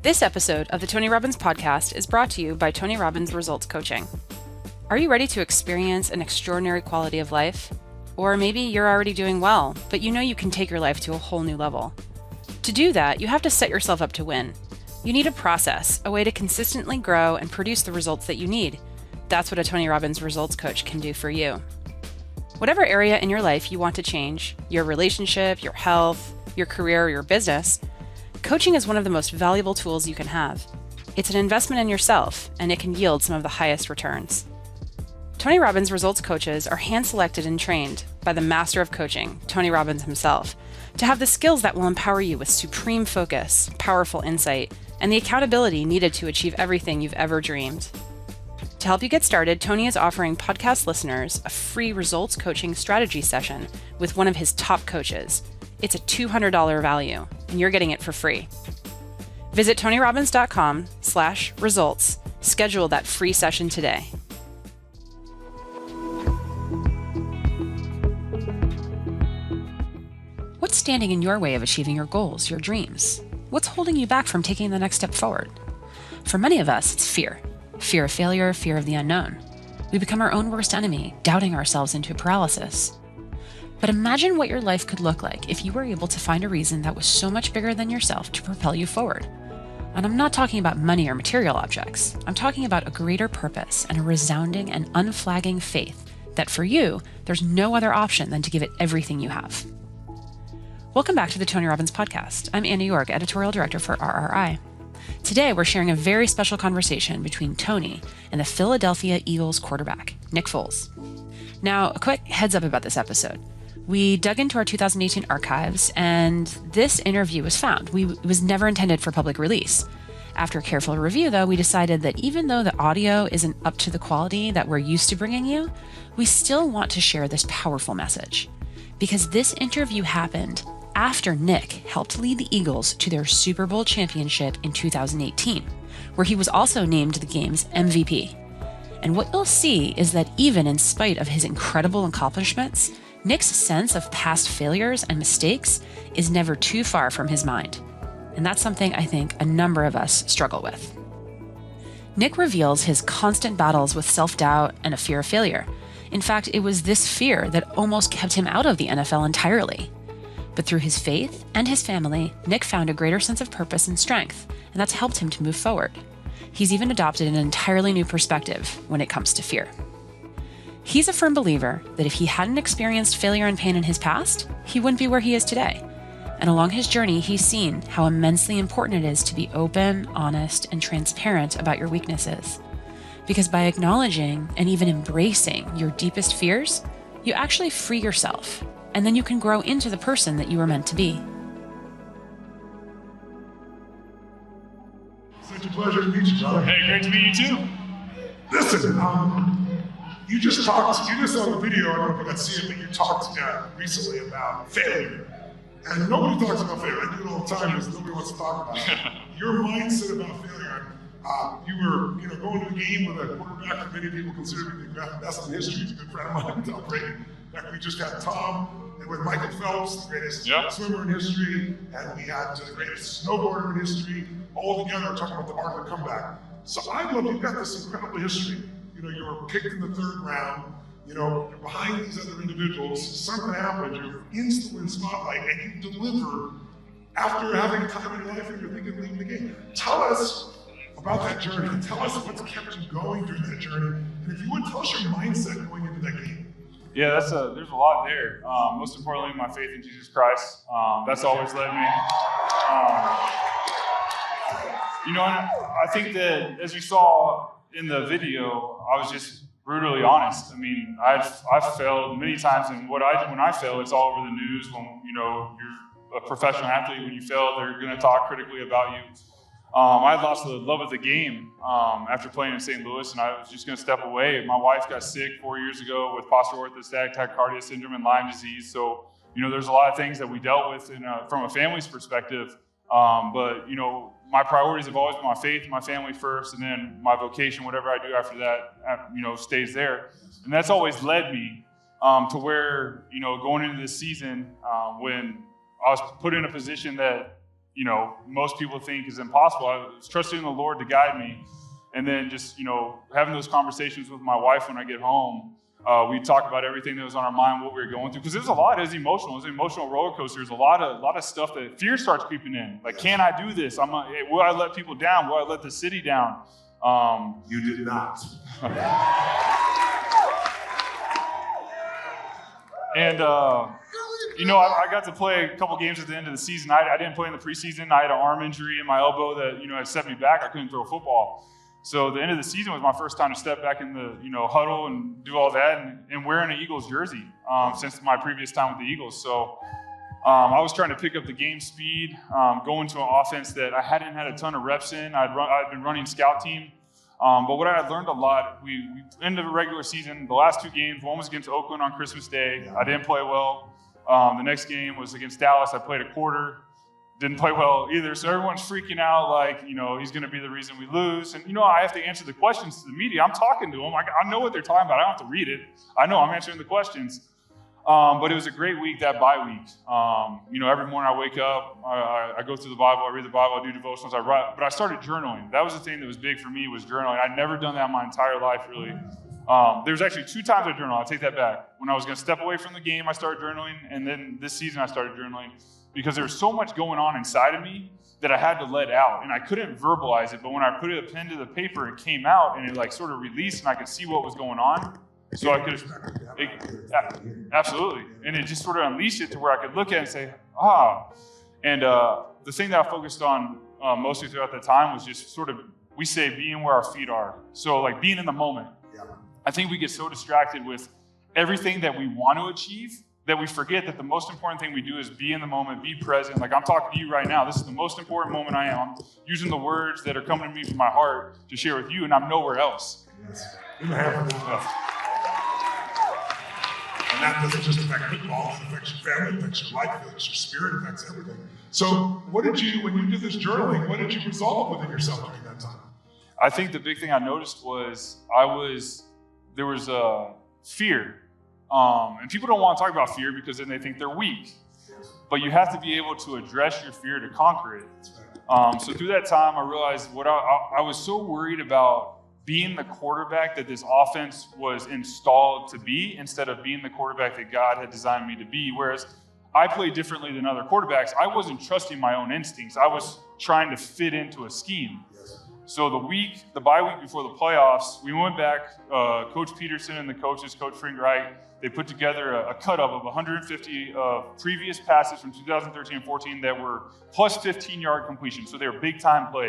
This episode of the Tony Robbins Podcast is brought to you by Tony Robbins Results Coaching. Are you ready to experience an extraordinary quality of life? Or maybe you're already doing well, but you know you can take your life to a whole new level. To do that, you have to set yourself up to win. You need a process, a way to consistently grow and produce the results that you need. That's what a Tony Robbins Results Coach can do for you. Whatever area in your life you want to change, your relationship, your health, your career, or your business, coaching is one of the most valuable tools you can have. It's an investment in yourself, and it can yield some of the highest returns. Tony Robbins Results Coaches are hand-selected and trained by the master of coaching, Tony Robbins himself, to have the skills that will empower you with supreme focus, powerful insight, and the accountability needed to achieve everything you've ever dreamed. To help you get started, Tony is offering podcast listeners a free results coaching strategy session with one of his top coaches. It's a $200 value, and you're getting it for free. Visit tonyrobbins.com/results. Schedule that free session today. What's standing in your way of achieving your goals, your dreams? What's holding you back from taking the next step forward? For many of us, it's fear. Fear of failure, fear of the unknown. We become our own worst enemy, doubting ourselves into paralysis. But imagine what your life could look like if you were able to find a reason that was so much bigger than yourself to propel you forward. And I'm not talking about money or material objects. I'm talking about a greater purpose and a resounding and unflagging faith that for you, there's no other option than to give it everything you have. Welcome back to the Tony Robbins Podcast. I'm Anna York, Editorial Director for RRI. Today, we're sharing a very special conversation between Tony and the Philadelphia Eagles quarterback, Nick Foles. Now, a quick heads up about this episode. We dug into our 2018 archives, and this interview was found. It was never intended for public release. After a careful review, though, we decided that even though the audio isn't up to the quality that we're used to bringing you, we still want to share this powerful message. Because this interview happened after Nick helped lead the Eagles to their Super Bowl championship in 2018, where he was also named the game's MVP. And what you'll see is that even in spite of his incredible accomplishments, Nick's sense of past failures and mistakes is never too far from his mind. And that's something I think a number of us struggle with. Nick reveals his constant battles with self-doubt and a fear of failure. In fact, it was this fear that almost kept him out of the NFL entirely. But through his faith and his family, Nick found a greater sense of purpose and strength, and that's helped him to move forward. He's even adopted an entirely new perspective when it comes to fear. He's a firm believer that if he hadn't experienced failure and pain in his past, he wouldn't be where he is today. And along his journey, he's seen how immensely important it is to be open, honest, and transparent about your weaknesses. Because by acknowledging and even embracing your deepest fears, you actually free yourself, and then you can grow into the person that you were meant to be. Such a pleasure to meet you, brother. Hey, great to meet you too. Listen, you just on the video, I don't know if you got to see it, but you talked recently about failure. And nobody talks about failure. I do it all the time because nobody wants to talk about it. Your mindset about failure, you were going to the game with a quarterback that many people consider to be the best in history. He's a good friend of mine, Tom Brady. In fact, we just had Tom with Michael Phelps, the greatest swimmer in history, and we had the greatest snowboarder in history, all together talking about the art of the comeback. So I love you've got this incredible history. You were kicked in the third round, you're behind these other individuals, something happened, you're instantly in the spotlight, and you deliver after having a time in your life and you're thinking of leaving the game. Tell us about that journey. Tell us what's kept you going during that journey. And if you would, tell us your mindset going into that game. Yeah, there's a lot there. Most importantly, my faith in Jesus Christ. That's always led me. And I think that as you saw in the video, I was just brutally honest. I mean, I've failed many times, and when I fail, it's all over the news. When you're a professional athlete, when you fail, they're going to talk critically about you. I lost the love of the game after playing in St. Louis, and I was just going to step away. My wife got sick 4 years ago with postural orthostatic tachycardia syndrome and Lyme disease. So, there's a lot of things that we dealt with from a family's perspective. But my priorities have always been my faith, my family first, and then my vocation, whatever I do after that, stays there. And that's always led me to where, going into this season, when I was put in a position that most people think is impossible. I was trusting in the Lord to guide me. And then just, having those conversations with my wife when I get home, we talk about everything that was on our mind, what we were going through. Because it was emotional. It was an emotional roller coaster. There's a lot of stuff that fear starts creeping in. Like, can I do this? Will I let people down? Will I let the city down? You did not. And, I got to play a couple games at the end of the season. I didn't play in the preseason. I had an arm injury in my elbow that, had set me back. I couldn't throw football. So the end of the season was my first time to step back in the, huddle and do all that and wearing an Eagles jersey since my previous time with the Eagles. So I was trying to pick up the game speed, go into an offense that I hadn't had a ton of reps in. I'd been running scout team. But what I had learned a lot, we ended the regular season, the last two games, one was against Oakland on Christmas Day. I didn't play well. The next game was against Dallas. I played a quarter. Didn't play well either. So everyone's freaking out like, he's going to be the reason we lose. And, I have to answer the questions to the media. I'm talking to them. I know what they're talking about. I don't have to read it. I know I'm answering the questions. But it was a great week, that bye week. Every morning I wake up, I go through the Bible, I read the Bible, I do devotionals, I write. But I started journaling. That was the thing that was big for me, was journaling. I'd never done that my entire life, really. There was actually 2 times I journaled. I'll take that back. When I was going to step away from the game, I started journaling. And then this season, I started journaling because there was so much going on inside of me that I had to let out. And I couldn't verbalize it. But when I put a pen to the paper, it came out and it sort of released and I could see what was going on. So I could, absolutely. And it just sort of unleashed it to where I could look at it and say, And the thing that I focused on mostly throughout that time was just sort of, we say, being where our feet are. So like being in the moment. I think we get so distracted with everything that we want to achieve that we forget that the most important thing we do is be in the moment, be present. Like I'm talking to you right now. This is the most important moment I am. I'm using the words that are coming to me from my heart to share with you, and I'm nowhere else. Yes. And that doesn't just affect football, it affects your family, it affects your life, it affects your spirit, it affects everything. So when you did this journaling, what did you resolve within yourself during that time? I think the big thing I noticed was there was fear. And people don't want to talk about fear because then they think they're weak. But you have to be able to address your fear to conquer it. So through that time, I realized I was so worried about being the quarterback that this offense was installed to be instead of being the quarterback that God had designed me to be. Whereas I played differently than other quarterbacks. I wasn't trusting my own instincts. I was trying to fit into a scheme. So the bye week before the playoffs, we went back, Coach Peterson and the coaches, Coach Frank Wright, they put together a cut-up of 150 previous passes from 2013 and 14 that were plus 15-yard completion. So they were big-time plays.